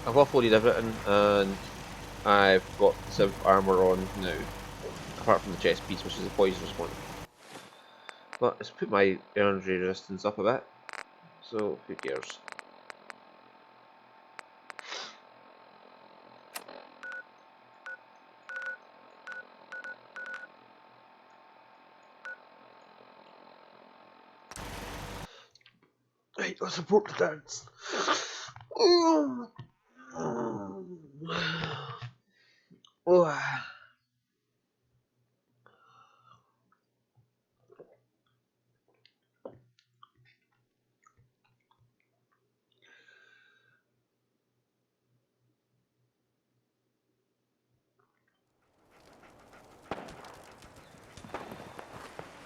I've offloaded everything, and I've got the 7th armour on now, apart from the chest piece, which is the poisonous one. But it's put my energy resistance up a bit, so who cares? Right, let's support the dance. Oh.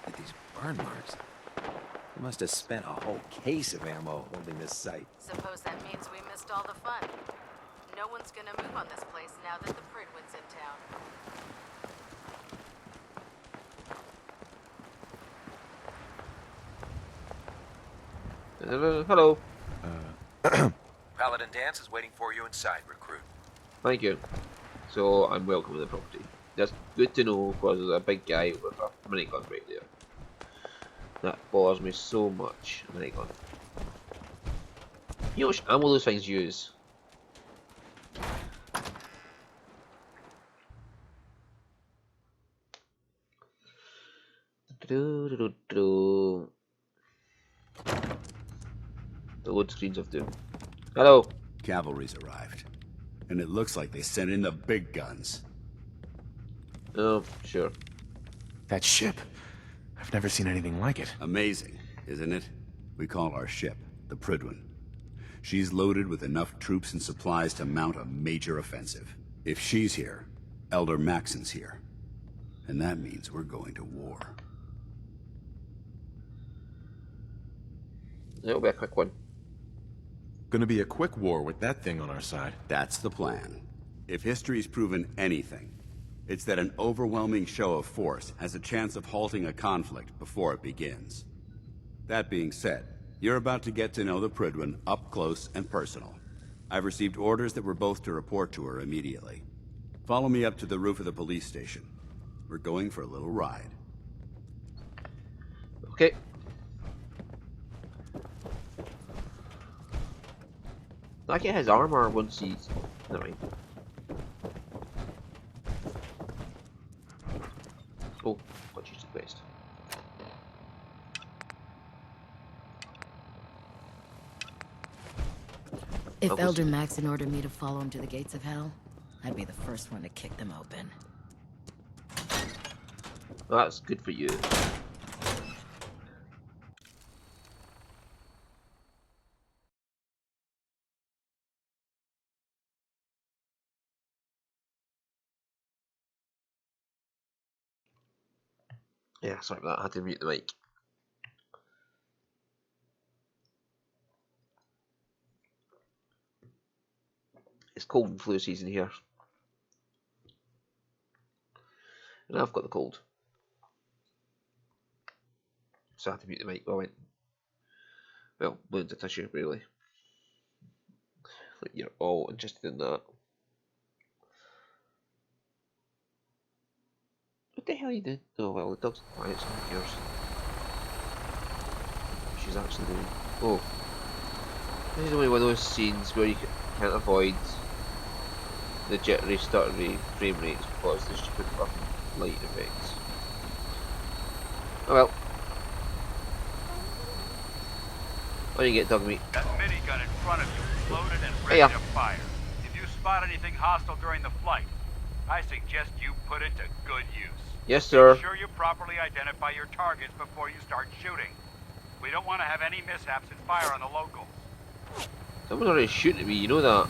At these burn marks. They must have spent a whole case of ammo holding this site. Suppose that means we missed all the fun. No one's gonna move on this place now that the Pridwin's in town. Hello. Paladin Danse is waiting for you inside, recruit. Thank you. So I'm welcome to the property. That's good to know because there's a big guy with a minigun right there. That bothers me so much. A minigun. You know which ammo those things use? The load screens of doom. Hello. Cavalry's arrived. And it looks like they sent in the big guns. Oh, sure. That ship. I've never seen anything like it. Amazing, isn't it? We call our ship the Prydwen. She's loaded with enough troops and supplies to mount a major offensive. If she's here, Elder Maxon's here. And that means we're going to war. It'll be a quick one. Gonna be a quick war with that thing on our side. That's the plan. If history's proven anything, it's that an overwhelming show of force has a chance of halting a conflict before it begins. That being said, you're about to get to know the Prydwen up close and personal. I've received orders that we're both to report to her immediately. Follow me up to the roof of the police station. We're going for a little ride. Okay. I get his armor once he's. Never mind. Oh, got you to the quest. If Elder Maxon ordered me to follow him to the gates of hell, I'd be the first one to kick them open. Well, that's good for you. Yeah, sorry about that. I had to mute the mic. It's cold and flu season here. And I've got the cold. So I had to mute the mic while I went. Well, blew into tissue, really. Like you're all interested in that. What the hell are you doing? Oh well, the dog's quiet, so who cares? What she's actually doing. Oh. This is only one of those scenes where you can't avoid the jittery, stuttery frame rates because the stupid fucking light effects. Oh well. What do you get, dog meat? That minigun in front of you is loaded and ready to fire. If you spot anything hostile during the flight, I suggest you put it to good use. Yes, sir. Make sure you properly identify your targets before you start shooting. We don't want to have any mishaps and fire on the locals. Someone's already shooting at me, you know that.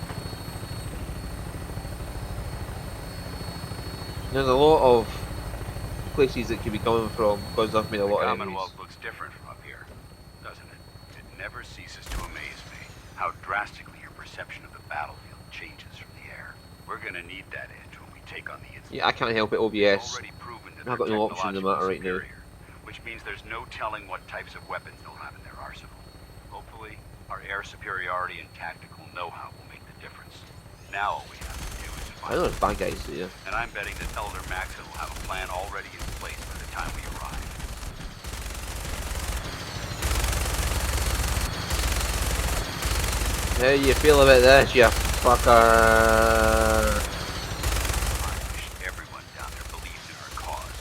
There's a lot of places that could be coming from because I've made a lot of enemies. The Commonwealth looks different from up here, doesn't it? It never ceases to amaze me how drastically your perception of the battlefield changes from the air. We're gonna need that edge when we take on the incident. Yeah, I can't help it, OBS. Already proven that I've got no option in the matter right now. Which means there's no telling what types of weapons they'll have in their arsenal. Hopefully, our air superiority and tactical know-how will make the difference. Now all we have to do is I find know there's bad guys here. And I'm betting that Elder Maxon will have a plan already in place by the time we arrive. How you feel about this, you fucker? I wish everyone down there believes in our cause,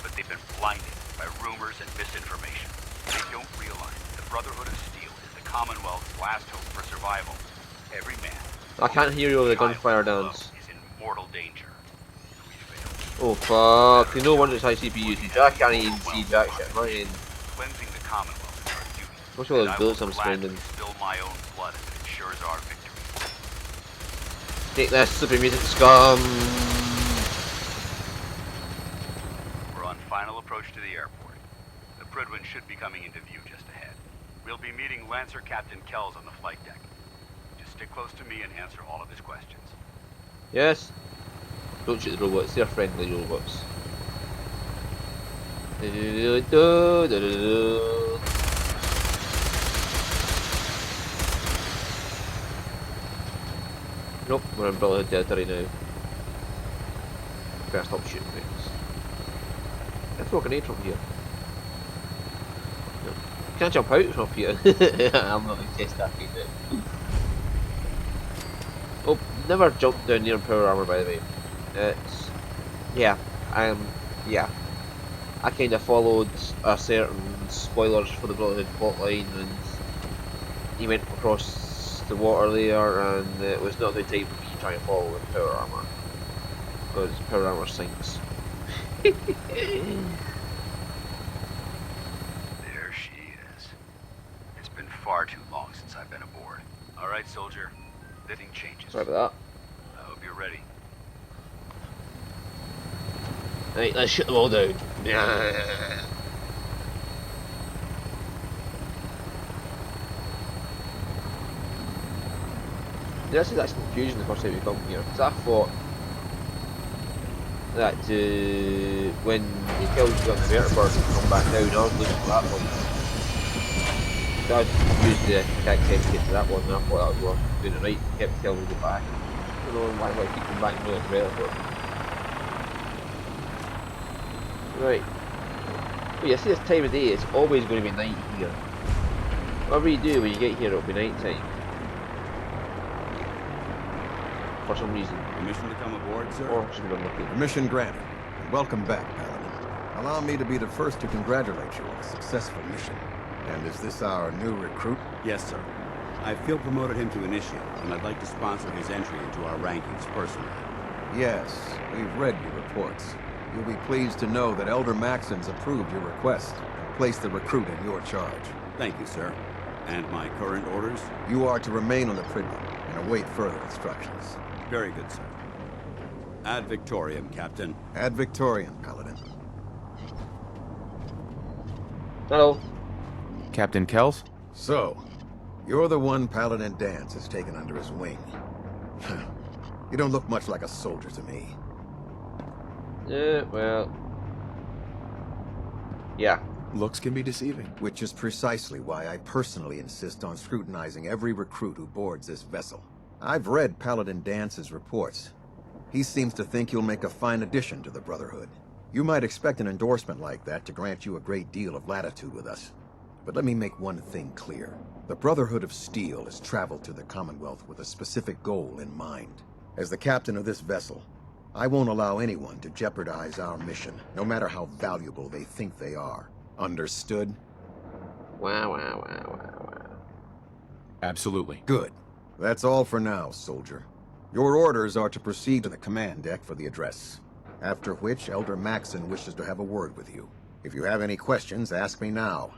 but they've been blinded by rumors and misinformation. They don't realize the Brotherhood of Steel is the Commonwealth's last hope for survival. Every man. I can't hear you over the child, gunfire and love dance. is in mortal danger. If we fail, Oh fuck, you know wonder it's high CPU usage. I can't even see jack shit, right? cleansing the Commonwealth is our duty. What's all And those I bullets will I'm gladly spending? spill my own blood if it ensures our victory. Take this, super mutant scum! We're on final approach to the airport. The Prydwen should be coming into view just ahead. We'll be meeting Lancer Captain Kells on the flight deck. Just stick close to me and answer all of his questions. Yes? Don't shoot the robots, they're friendly robots. Do-do-do-do-do-do-do. Nope, we're in Brotherhood territory now. Better stop shooting things. Can I throw a grenade from here? No. Can I jump out from here? I'm not going to test that right now. Oh, never jumped down near power armor by the way. It's... yeah, yeah. I kind of followed a certain spoilers for the Brotherhood plotline and he went across the water there and it was not a good time for me to try and follow with power armor. Because power armor sinks. There she is. It's been far too long since I've been aboard. Alright, soldier. Nothing changes. Sorry about I hope you're ready. that. Right, let's shoot them all down. This is actually confusing the first time we come here, because I thought that when he killed the vertibird and come back down, I was looking for that one. So I was confused the attack test to get to that one, and I thought that was worth doing it right, kept telling me to go back. I don't know why I keep coming back and doing the vertibird. Right. But you see this time of day, it's always going to be night here. Whatever you do when you get here, it'll be night time. For some reason. Permission to come aboard, sir? Or just been lucky. Permission granted. Welcome back, Paladin. Allow me to be the first to congratulate you on a successful mission. And is this our new recruit? Yes, sir. I feel promoted him to initiate, and I'd like to sponsor his entry into our rankings personally. Yes, we've read your reports. You'll be pleased to know that Elder Maxon's approved your request and placed the recruit in your charge. Thank you, sir. And my current orders? You are to remain on the Prydwen and await further instructions. Very good, sir. Ad Victoriam, Captain. Ad Victoriam, Paladin. Hello. Captain Kells? So, you're the one Paladin Danse has taken under his wing. You don't look much like a soldier to me. Yeah, well... yeah. Looks can be deceiving. Which is precisely why I personally insist on scrutinizing every recruit who boards this vessel. I've read Paladin Dance's reports. He seems to think you'll make a fine addition to the Brotherhood. You might expect an endorsement like that to grant you a great deal of latitude with us. But let me make one thing clear. The Brotherhood of Steel has traveled to the Commonwealth with a specific goal in mind. As the captain of this vessel, I won't allow anyone to jeopardize our mission, no matter how valuable they think they are. Understood? Wow, wow, wow, wow, wow. Absolutely. Good. That's all for now, soldier. Your orders are to proceed to the command deck for the address. After which, Elder Maxon wishes to have a word with you. If you have any questions, ask me now.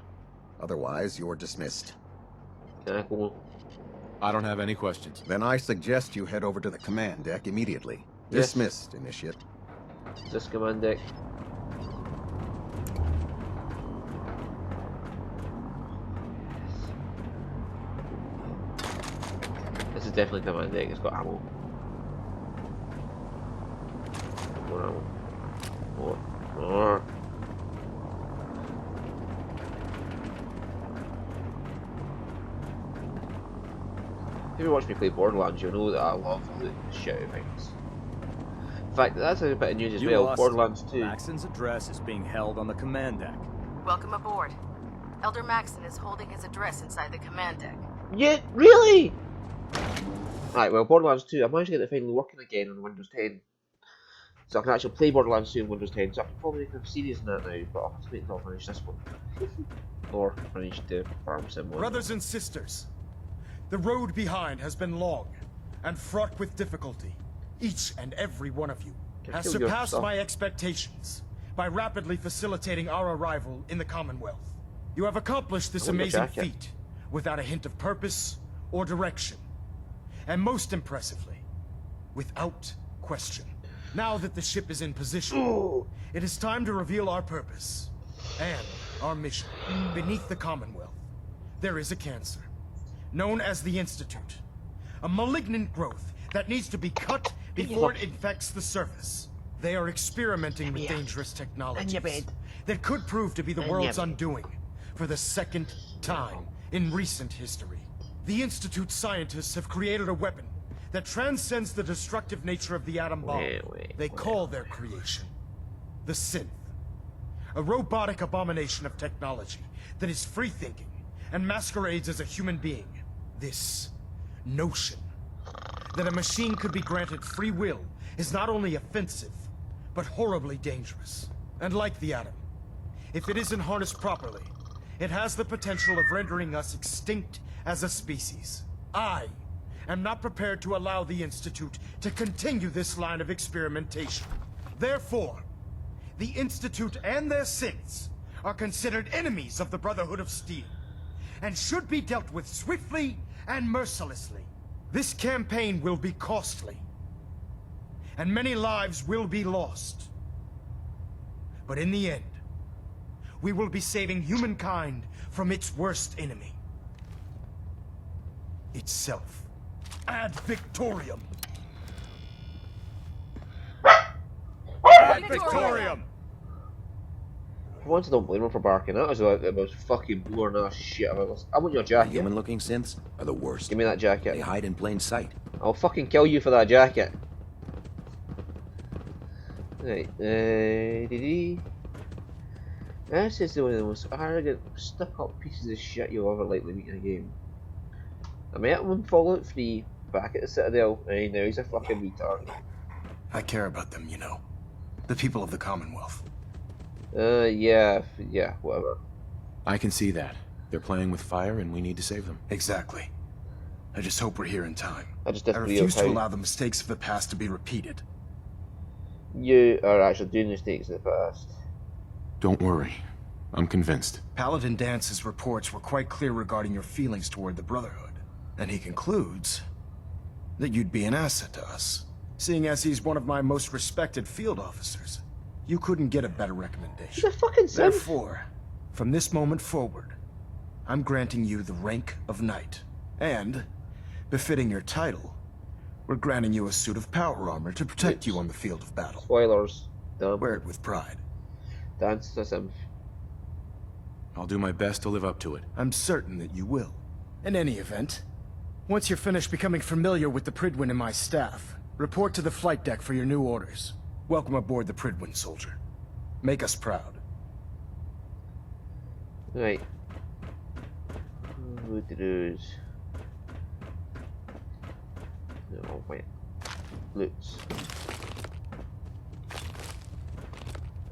Otherwise, you're dismissed. Can I go? I don't have any questions. Then I suggest you head over to the command deck immediately. Yes. Dismissed, Initiate. This command deck. This is definitely command deck, it's got ammo. More ammo. More. If you watch me play Borderlands, you'll know that I love looting the shit out of things. In fact, that's a bit of news as You well. lost. Borderlands 2. Maxon's address is being held on the command deck. Welcome aboard. Elder Maxon is holding his address inside the command deck. Yeah, really? Right, well, Borderlands 2, I managed to get it finally working again on Windows 10. So I can actually play Borderlands 2 on Windows 10, so I can probably make a series on that now, but I'll have to wait until I finish this one. Or finish the Farm Sim one. Brothers and sisters, the road behind has been long and fraught with difficulty. Each and every one of you has kill your surpassed stuff. my expectations by rapidly facilitating our arrival in the Commonwealth. You have accomplished this I want your amazing jacket. feat without a hint of purpose or direction. And most impressively, without question. Now that the ship is in position, it is time to reveal our purpose and our mission. Beneath the Commonwealth, there is a cancer, known as the Institute. A malignant growth that needs to be cut before it infects the surface. They are experimenting with dangerous technologies that could prove to be the world's undoing for the second time in recent history. The Institute scientists have created a weapon that transcends the destructive nature of the atom bomb. They call their creation the Synth. A robotic abomination of technology that is free-thinking and masquerades as a human being. This notion that a machine could be granted free will is not only offensive, but horribly dangerous. And like the atom, if it isn't harnessed properly, it has the potential of rendering us extinct as a species. I am not prepared to allow the Institute to continue this line of experimentation. Therefore, the Institute and their synths are considered enemies of the Brotherhood of Steel, and should be dealt with swiftly and mercilessly. This campaign will be costly, and many lives will be lost. But in the end, we will be saving humankind from its worst enemy. Itself. Ad Victorium! Ad Victorium! For once I don't blame him for barking. That was like the most fucking boring ass shit I've ever seen. I want your jacket. Human-looking synths are the worst. Give me that They jacket. hide in plain sight. I'll fucking kill you for that jacket. Right, this is one of the most arrogant, stuck-up pieces of shit you'll ever likely meet in a game. I met him in Fallout 3, back at the Citadel, and now he's a fucking retard. I care about them, you know. The people of the Commonwealth. Yeah, whatever. I can see that. They're playing with fire and we need to save them. Exactly. I just hope we're here in time. I just I disagree refuse with to how allow the mistakes of the past to be repeated. you are actually doing mistakes in the past. Don't worry. I'm convinced. Paladin Dance's reports were quite clear regarding your feelings toward the Brotherhood. And he concludes that you'd be an asset to us, seeing as he's one of my most respected field officers. You couldn't get a better He's recommendation. a fucking simp. Therefore, from this moment forward, I'm granting you the rank of Knight. And, befitting your title, we're granting you a suit of power armor to protect you on the field of battle. Spoilers. Dumb. Wear it with pride. Dance a simp. I'll do my best to live up to it. I'm certain that you will. In any event, once you're finished becoming familiar with the Pridwin and my staff, report to the flight deck for your new orders. Welcome aboard the Pridwin, soldier. Make us proud. Right. What to do is... No, wait. Loots.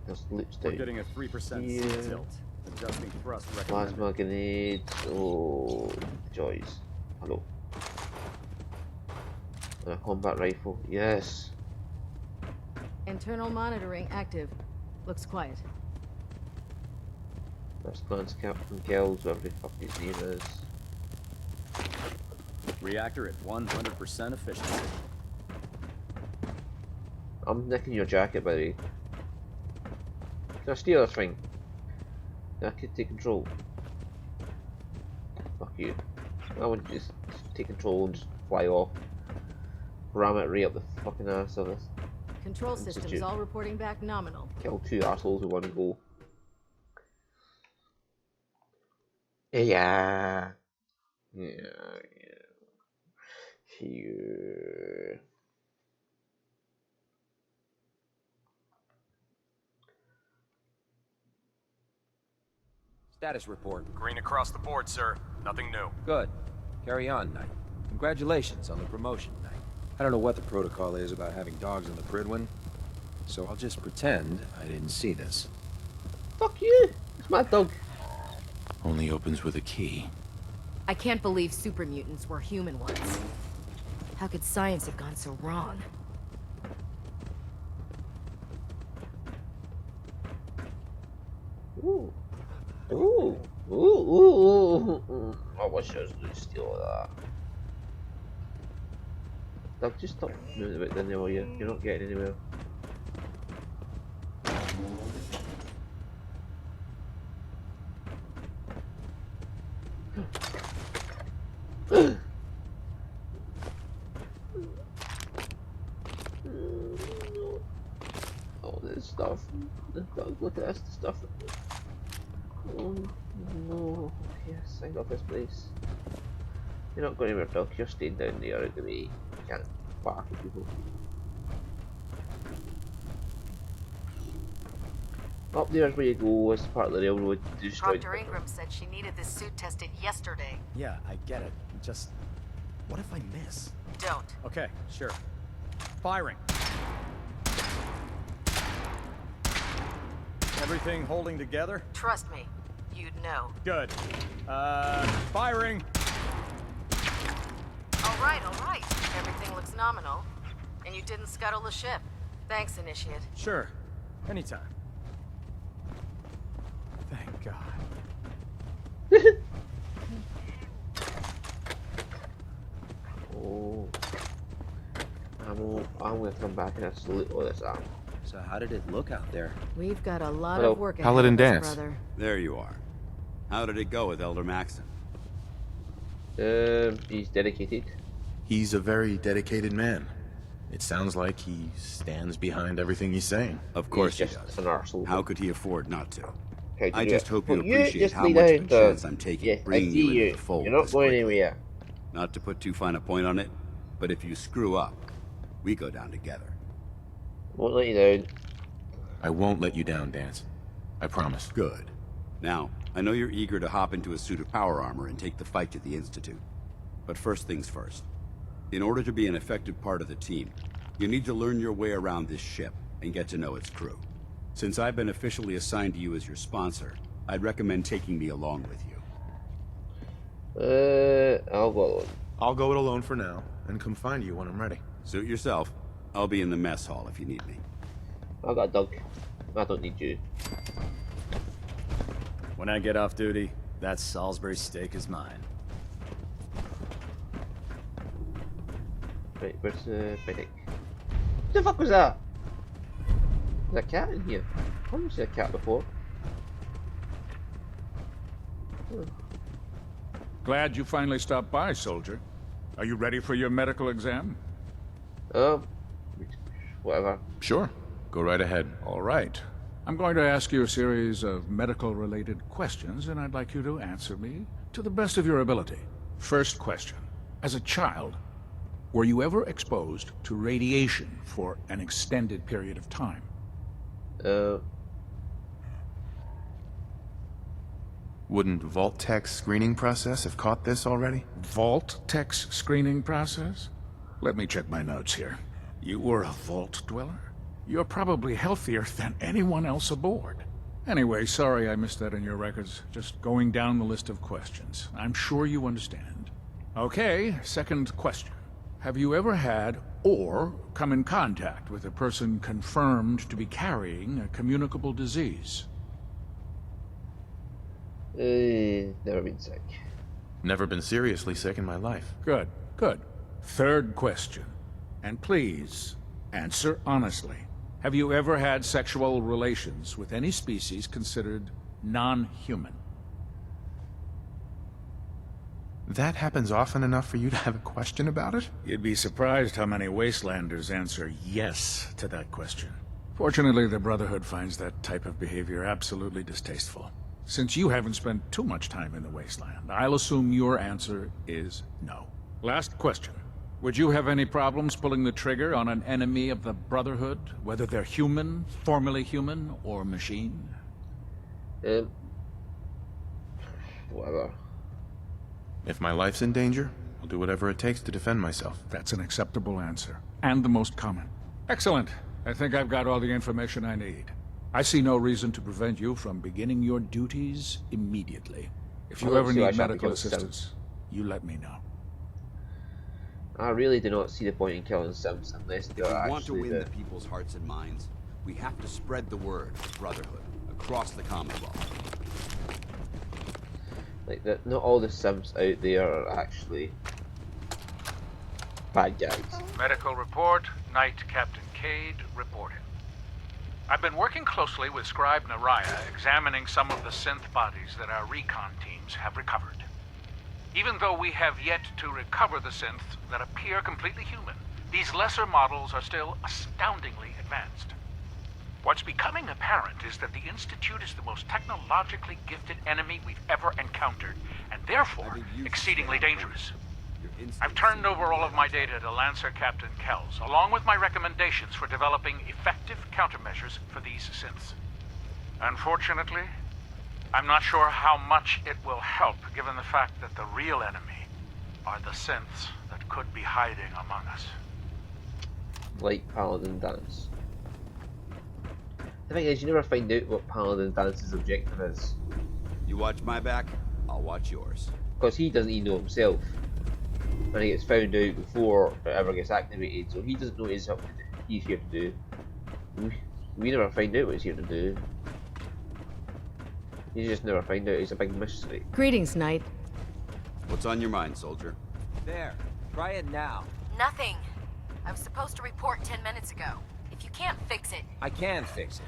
There's loots We're down. getting a 3% Yeah. sea tilt. Adjusting thrust recommended. Plasma grenades. Oh, joys. Hello. And a combat rifle. Yes. Internal monitoring active. Looks quiet. First glance Captain Kells, whatever the fuck his name is. Reactor at 100% efficiency. I'm nicking your jacket, by the way. Can I steal this thing? I could take control. Fuck you. I would just take control and just fly off. Ram it right up the fucking ass of this. Control systems Institute. all reporting back nominal. Kill two assholes with one go. Yeah. Here. Status report. Green across the board, sir. Nothing new. Good. Carry on, Knight. Congratulations on the promotion, Knight. I don't know what the protocol is about having dogs in the Prydwen, so I'll just pretend I didn't see this. Fuck you! It's my dog. Only opens with a key. I can't believe super mutants were human ones. How could science have gone so wrong? Ooh. Ooh. Ooh. Ooh. Ooh. I wish I was going to steal that. Doug, just stop moving a bit then, will you? You're not getting anywhere. Oh, this stuff. Look at this stuff. Oh no. Yes, I got this place. You're not going anywhere, Doc. You're staying down there out of the way. You can't bark at people. Up there's where you go as part of the railroad. Dr. Ingram said she needed this suit tested yesterday. Yeah, I get it. Just... what if I miss? Don't. Okay, sure. Firing. Everything holding together? Trust me, you'd know. Good. Firing! All right. Everything looks nominal. And you didn't scuttle the ship. Thanks, Initiate. Sure. Anytime. Thank God. Oh. I'm gonna come back and absolutely all this ammo. So how did it look out there? We've got a lot Hello. of work ahead Paladin of us, Dance. brother. There you are. How did it go with Elder Maxon? He's dedicated. He's a very dedicated man. It sounds like he stands behind everything he's saying. Of course he He's just does. an arsehole. How could he afford not to? How'd I do just it? hope you Well, appreciate just how lay much of a down, chance I'm taking Yes, I bringing see you you. into the fold You're not this going quickly. anywhere. Not to put too fine a point on it, but if you screw up, we go down together. Won't let you down. I won't let you down, Dance. I promise. Good. Now, I know you're eager to hop into a suit of power armor and take the fight to the Institute. But first things first. In order to be an effective part of the team, you need to learn your way around this ship and get to know its crew. Since I've been officially assigned to you as your sponsor, I'd recommend taking me along with you. I'll go alone. I'll go it alone for now, and come find you when I'm ready. Suit yourself. I'll be in the mess hall if you need me. I got a dog. I don't need you. When I get off duty, that Salisbury steak is mine. Right, where's the medic? What the fuck was that? There's a cat in here. I've never seen a cat before. Glad you finally stopped by, soldier. Are you ready for your medical exam? Whatever. Sure. Go right ahead. All right. I'm going to ask you a series of medical-related questions, and I'd like you to answer me to the best of your ability. First question. As a child, were you ever exposed to radiation for an extended period of time? Wouldn't Vault-Tech's screening process have caught this already? Vault-Tech's screening process? Let me check my notes here. You were a Vault Dweller? You're probably healthier than anyone else aboard. Anyway, sorry I missed that in your records. Just going down the list of questions. I'm sure you understand. Okay, second question. Have you ever had or come in contact with a person confirmed to be carrying a communicable disease? Never been sick. Never been seriously sick in my life. Good, good. Third question. And please, answer honestly. Have you ever had sexual relations with any species considered non-human? That happens often enough for you to have a question about it? You'd be surprised how many Wastelanders answer yes to that question. Fortunately, the Brotherhood finds that type of behavior absolutely distasteful. Since you haven't spent too much time in the Wasteland, I'll assume your answer is no. Last question. Would you have any problems pulling the trigger on an enemy of the Brotherhood, whether they're human, formerly human, or machine? Whatever. If my life's in danger, I'll do whatever it takes to defend myself. That's an acceptable answer, and the most common. Excellent. I think I've got all the information I need. I see no reason to prevent you from beginning your duties immediately. If you ever need medical assistance, you let me know. I really do not see the point in killing Sims unless they If we are want to actually win the people's hearts and minds, we have to spread the word of Brotherhood across the Commonwealth. like that. Not all the Sims out there are actually bad guys. Medical report, Knight Captain Cade reporting. I've been working closely with Scribe Naraya, examining some of the synth bodies that our recon teams have recovered. Even though we have yet to recover the synths that appear completely human, these lesser models are still astoundingly advanced. What's becoming apparent is that the Institute is the most technologically gifted enemy we've ever encountered, and therefore exceedingly dangerous. I've turned over all of my data to Lancer Captain Kells, along with my recommendations for developing effective countermeasures for these synths. Unfortunately, I'm not sure how much it will help, given the fact that the real enemy are the synths that could be hiding among us. Like Paladin Dance. The thing is, you never find out what Paladin Dance's objective is. You watch my back, I'll watch yours. Because he doesn't even know himself. And he gets found out before it ever gets activated, so he doesn't know what he's here to do. We never find out what he's here to do. You just never find out. It's a big mystery. Greetings, Knight. What's on your mind, soldier? There. Try it now. Nothing. I was supposed to report 10 minutes ago. If you can't fix it... I can fix it.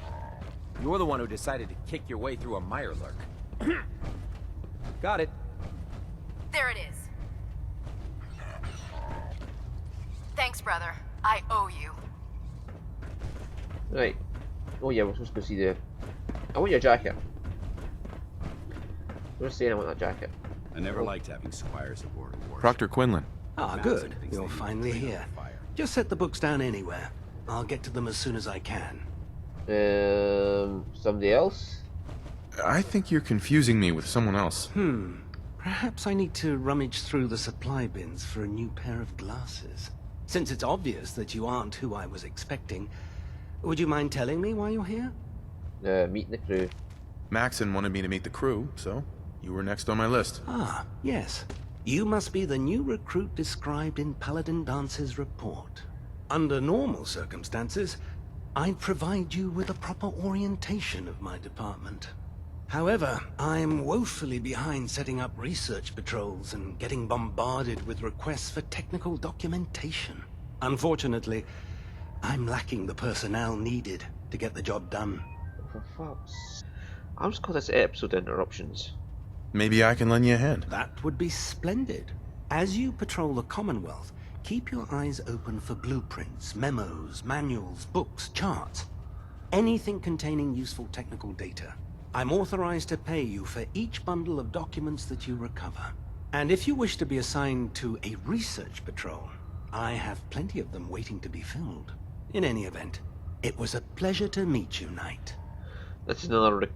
You're the one who decided to kick your way through a Mirelurk. Got it. There it is. Thanks, brother. I owe you. Right. Oh yeah, we're supposed to go see the... I want your jacket. I'm just saying I want that jacket. I never liked having squires aboard a warship. Proctor Quinlan. Ah, good. You're finally here. Just set the books down anywhere. I'll get to them as soon as I can. Somebody else? I think you're confusing me with someone else. Perhaps I need to rummage through the supply bins for a new pair of glasses. Since it's obvious that you aren't who I was expecting, would you mind telling me why you're here? Meeting the crew. Maxon wanted me to meet the crew, so you were next on my list. Ah, yes. You must be the new recruit described in Paladin Dance's report. Under normal circumstances, I'd provide you with a proper orientation of my department. However, I'm woefully behind setting up research patrols and getting bombarded with requests for technical documentation. Unfortunately, I'm lacking the personnel needed to get the job done. For fuck's... I'm just call this episode interruptions. Maybe I can lend you a hand. That would be splendid. As you patrol the Commonwealth, keep your eyes open for blueprints, memos, manuals, books, charts. Anything containing useful technical data. I'm authorized to pay you for each bundle of documents that you recover. And if you wish to be assigned to a research patrol, I have plenty of them waiting to be filled. In any event, it was a pleasure to meet you, Knight. That's another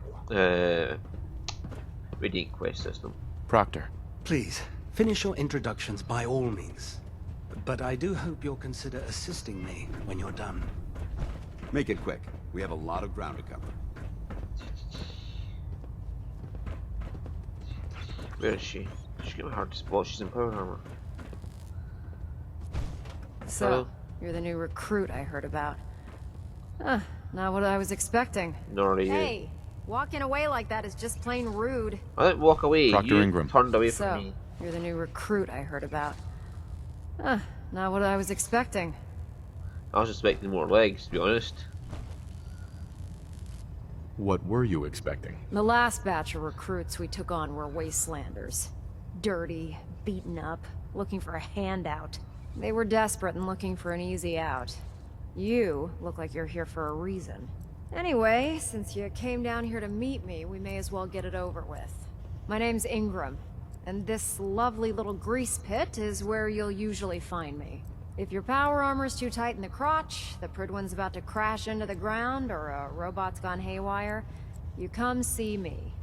Radiant Quest system. Proctor. Please, finish your introductions by all means. But I do hope you'll consider assisting me when you're done. Make it quick. We have a lot of ground to cover. Where is she? She's getting hard to spot. She's in power armor. So, Hello? you're the new recruit I heard about. Not what I was expecting. Nor are you. Hey, walking away like that is just plain rude. I didn't walk away. Proctor You Ingram. turned away So, from me. you're the new recruit I heard about. Not what I was expecting. I was expecting more legs, to be honest. What were you expecting? The last batch of recruits we took on were wastelanders. Dirty, beaten up, looking for a handout. They were desperate and looking for an easy out. You look like you're here for a reason. Anyway, since you came down here to meet me, we may as well get it over with. My name's Ingram. And this lovely little grease pit is where you'll usually find me. If your power armor's too tight in the crotch, the Pridwen's about to crash into the ground, or a robot's gone haywire, you come see me.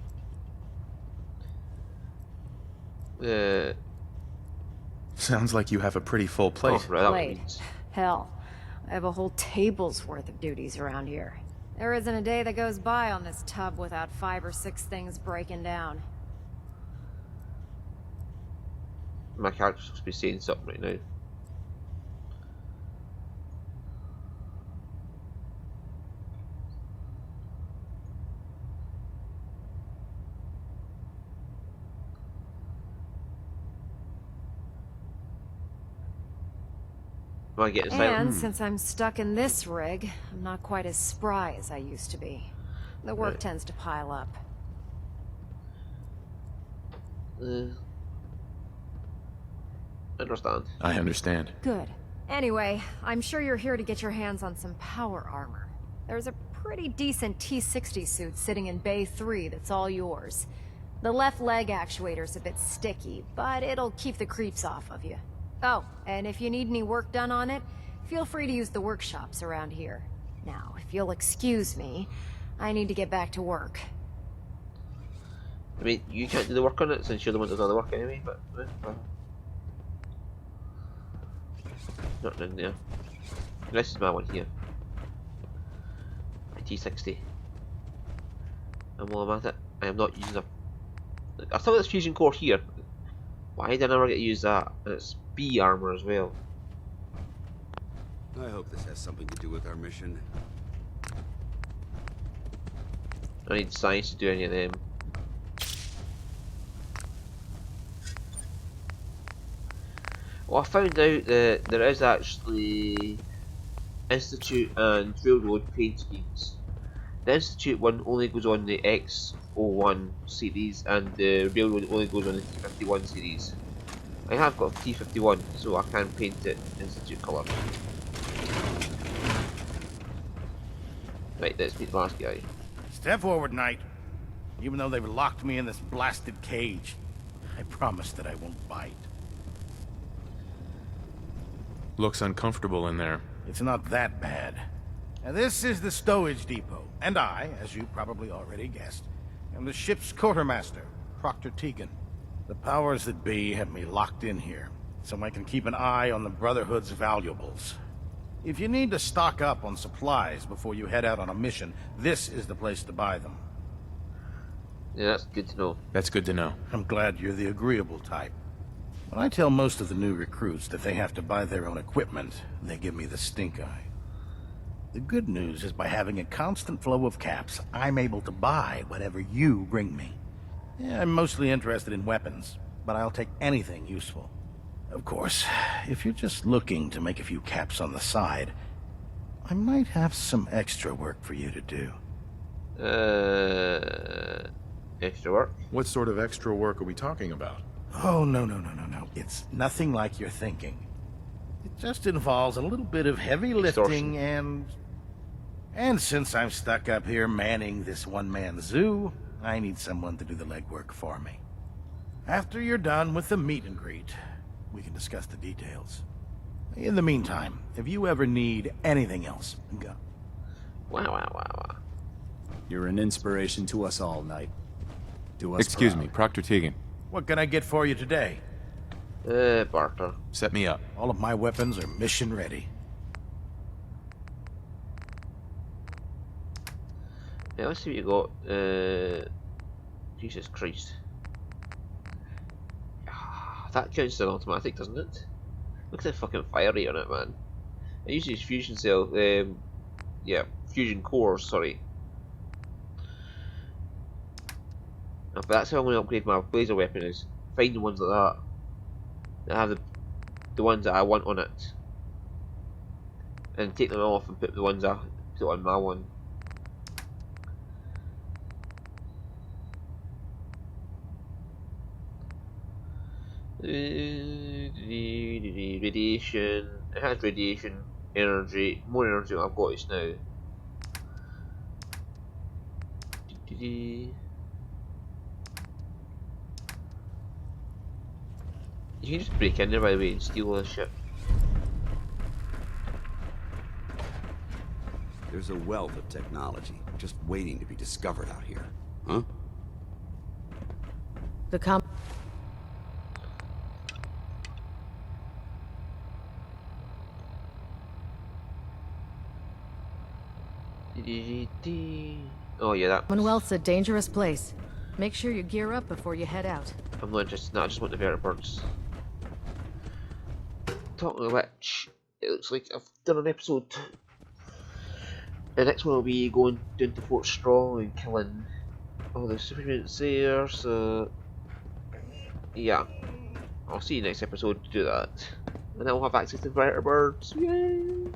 Sounds like you have a pretty full plate. Oh, right, that Plate. means- Hell, I have a whole table's worth of duties around here. There isn't a day that goes by on this tub without 5 or 6 things breaking down. My character's supposed to be saying something right now. Am I getting silent? And since I'm stuck in this rig, I'm not quite as spry as I used to be. The work Right. tends to pile up. Understand. I understand. Good. Anyway, I'm sure you're here to get your hands on some power armor. There's a pretty decent T-60 suit sitting in Bay 3 that's all yours. The left leg actuator's a bit sticky, but it'll keep the creeps off of you. Oh, and if you need any work done on it, feel free to use the workshops around here. Now, if you'll excuse me, I need to get back to work. I mean, you can't do the work on it since you're the one that does all the work anyway, but... not in there. This is my one here. My T60. And while I'm at it, I am not using a... I thought this fusion core here. Why did I never get to use that? And it's B armor as well. I hope this has something to do with our mission. I need science to do any of them. Well, I found out that there is actually Institute and Railroad paint schemes. The Institute one only goes on the X01 series, and the Railroad only goes on the T51 series. I have got a T51, so I can paint it Institute colour. Right, let's meet the last guy. Step forward, Knight. Even though they've locked me in this blasted cage, I promise that I won't bite. Looks uncomfortable in there. It's not that bad. Now, this is the stowage depot, and I, as you probably already guessed, am the ship's quartermaster, Proctor Tegan. The powers that be have me locked in here, so I can keep an eye on the Brotherhood's valuables. If you need to stock up on supplies before you head out on a mission, this is the place to buy them. Yeah, that's good to know. That's good to know. I'm glad you're the agreeable type. When I tell most of the new recruits that they have to buy their own equipment, they give me the stink eye. The good news is by having a constant flow of caps, I'm able to buy whatever you bring me. Yeah, I'm mostly interested in weapons, but I'll take anything useful. Of course, if you're just looking to make a few caps on the side, I might have some extra work for you to do. Extra work? What sort of extra work are we talking about? Oh, no. It's nothing like you're thinking. It just involves a little bit of heavy lifting and since I'm stuck up here manning this one-man zoo, I need someone to do the legwork for me. After you're done with the meet and greet, we can discuss the details. In the meantime, if you ever need anything else, go. Wow. You're an inspiration to us all, Knight. Do us Excuse proud. me, Proctor Tegan. What can I get for you today? Barter. Set me up. All of my weapons are mission ready. Yeah, let's see what you got. Jesus Christ. That counts as an automatic, doesn't it? Look at the fucking fire rate on it, man. I usually use fusion cell, yeah, fusion cores, sorry. But that's how I'm going to upgrade my laser weapon is find the ones like that have the ones that I want on it, and take them off and put the ones I put on my one. Radiation. It has radiation, energy, more energy than I've got just now. You can just break in there, by the way, and steal all this shit. There's a wealth of technology just waiting to be discovered out here. Huh? The Oh yeah, that. Commonwealth's a dangerous place. Make sure you gear up before you head out. I'm not interested. No, I just want the vertebrates. Talking of which, it looks like I've done an episode. The next one will be going down to Fort Strong and killing all the super mutants there. So yeah, I'll see you next episode to do that, and I'll have access to vertebrates. Yay!